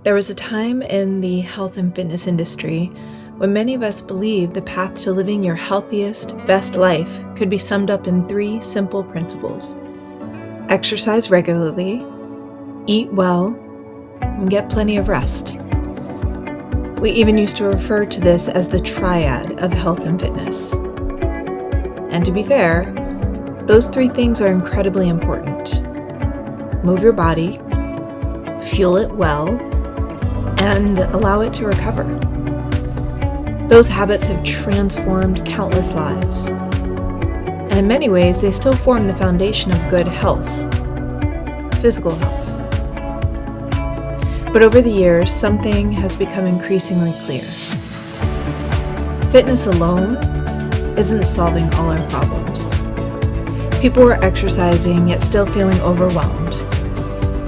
There was a time in the health and fitness industry when many of us believed the path to living your healthiest, best life could be summed up in 3 simple principles: exercise regularly, eat well, and get plenty of rest. We even used to refer to this as the triad of health and fitness. And to be fair, those 3 things are incredibly important. Move your body, fuel it well, and allow it to recover. Those habits have transformed countless lives. And in many ways, they still form the foundation of good health, physical health. But over the years, something has become increasingly clear. Fitness alone isn't solving all our problems. People were exercising, yet still feeling overwhelmed.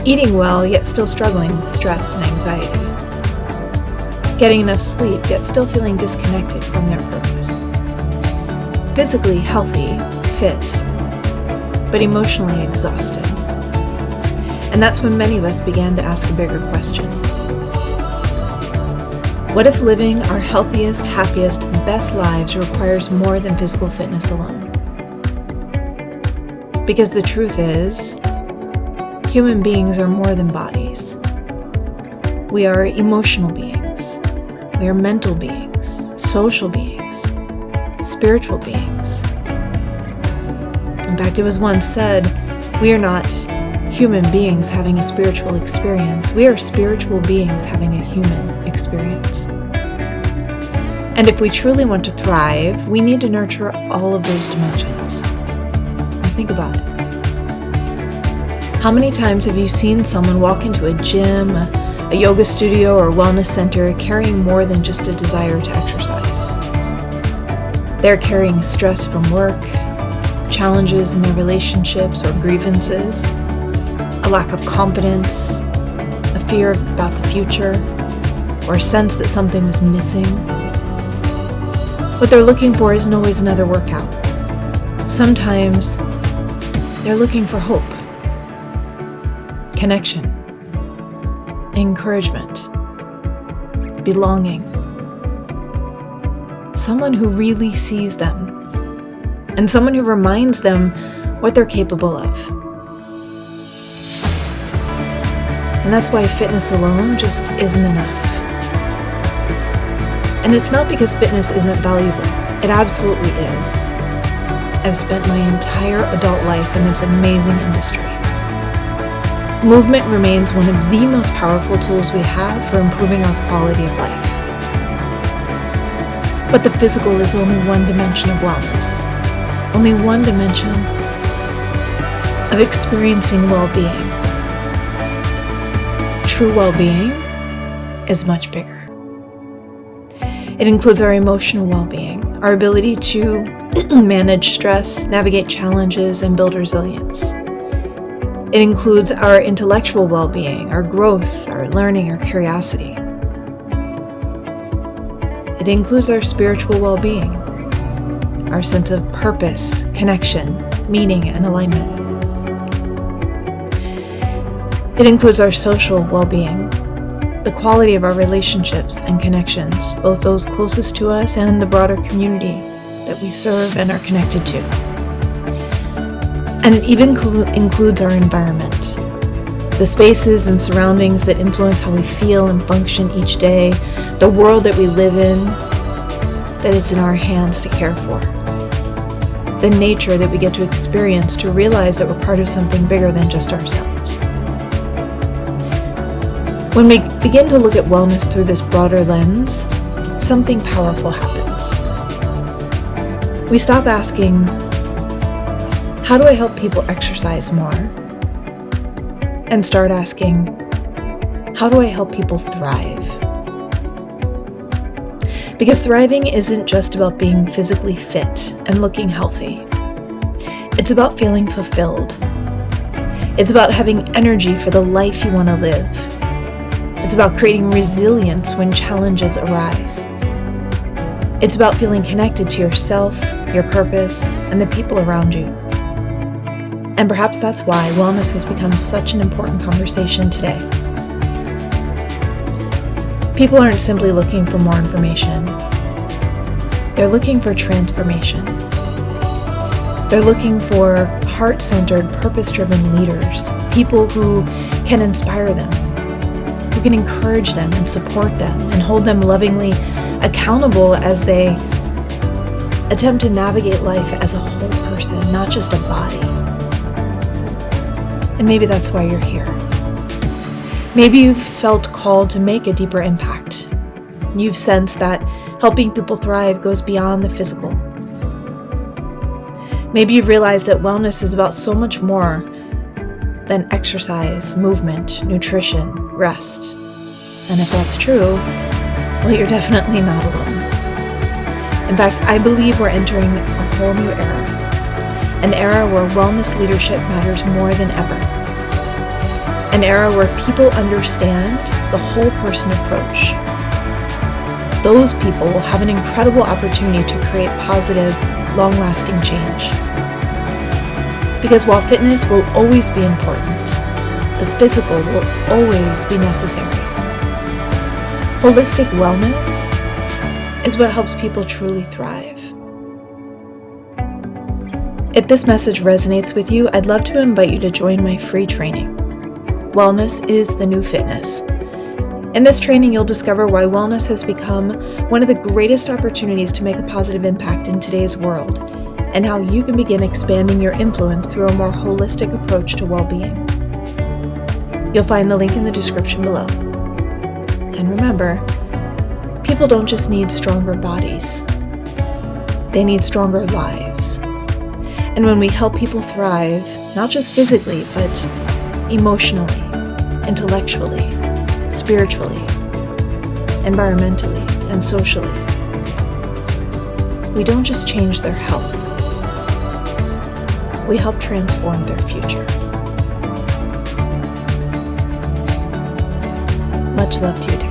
Eating well, yet still struggling with stress and anxiety. Getting enough sleep, yet still feeling disconnected from their purpose. Physically healthy, fit, but emotionally exhausted. And that's when many of us began to ask a bigger question. What if living our healthiest, happiest, best lives requires more than physical fitness alone? Because the truth is, human beings are more than bodies. We are emotional beings. We are mental beings, social beings, spiritual beings. In fact, it was once said, we are not human beings having a spiritual experience. We are spiritual beings having a human experience. And if we truly want to thrive, we need to nurture all of those dimensions. Think about it. How many times have you seen someone walk into a gym, a yoga studio, or wellness center carrying more than just a desire to exercise? They're carrying stress from work, challenges in their relationships or grievances, a lack of confidence, a fear about the future, or a sense that something was missing. What they're looking for isn't always another workout. Sometimes they're looking for hope, connection, encouragement, belonging. Someone who really sees them, and someone who reminds them what they're capable of. And that's why fitness alone just isn't enough. And it's not because fitness isn't valuable. It absolutely is. I've spent my entire adult life in this amazing industry. Movement remains one of the most powerful tools we have for improving our quality of life. But the physical is only one dimension of wellness, only one dimension of experiencing well-being. True well-being is much bigger. It includes our emotional well-being, our ability to manage stress, navigate challenges, and build resilience. It includes our intellectual well-being, our growth, our learning, our curiosity. It includes our spiritual well-being, our sense of purpose, connection, meaning, and alignment. It includes our social well-being, the quality of our relationships and connections, both those closest to us and the broader community that we serve and are connected to. And it even includes our environment, the spaces and surroundings that influence how we feel and function each day, the world that we live in, that it's in our hands to care for, the nature that we get to experience to realize that we're part of something bigger than just ourselves. When we begin to look at wellness through this broader lens, something powerful happens. We stop asking, how do I help people exercise more? And start asking, how do I help people thrive? Because thriving isn't just about being physically fit and looking healthy. It's about feeling fulfilled. It's about having energy for the life you want to live. It's about creating resilience when challenges arise. It's about feeling connected to yourself, your purpose, and the people around you. And perhaps that's why wellness has become such an important conversation today. People aren't simply looking for more information. They're looking for transformation. They're looking for heart-centered, purpose-driven leaders, people who can inspire them, who can encourage them and support them and hold them lovingly accountable as they attempt to navigate life as a whole person, not just a body. And maybe that's why you're here. Maybe you've felt called to make a deeper impact. You've sensed that helping people thrive goes beyond the physical. Maybe you've realized that wellness is about so much more than exercise, movement, nutrition, rest. And if that's true, well, you're definitely not alone. In fact, I believe we're entering a whole new era. An era where wellness leadership matters more than ever. An era where people understand the whole person approach. Those people will have an incredible opportunity to create positive, long-lasting change. Because while fitness will always be important, the physical will always be necessary. Holistic wellness is what helps people truly thrive. If this message resonates with you, I'd love to invite you to join my free training. Wellness is the new fitness. In this training, you'll discover why wellness has become one of the greatest opportunities to make a positive impact in today's world, and how you can begin expanding your influence through a more holistic approach to well-being. You'll find the link in the description below. And remember, people don't just need stronger bodies. They need stronger lives. And when we help people thrive, not just physically, but emotionally, intellectually, spiritually, environmentally, and socially, we don't just change their health. We help transform their future. Much love to you, dear.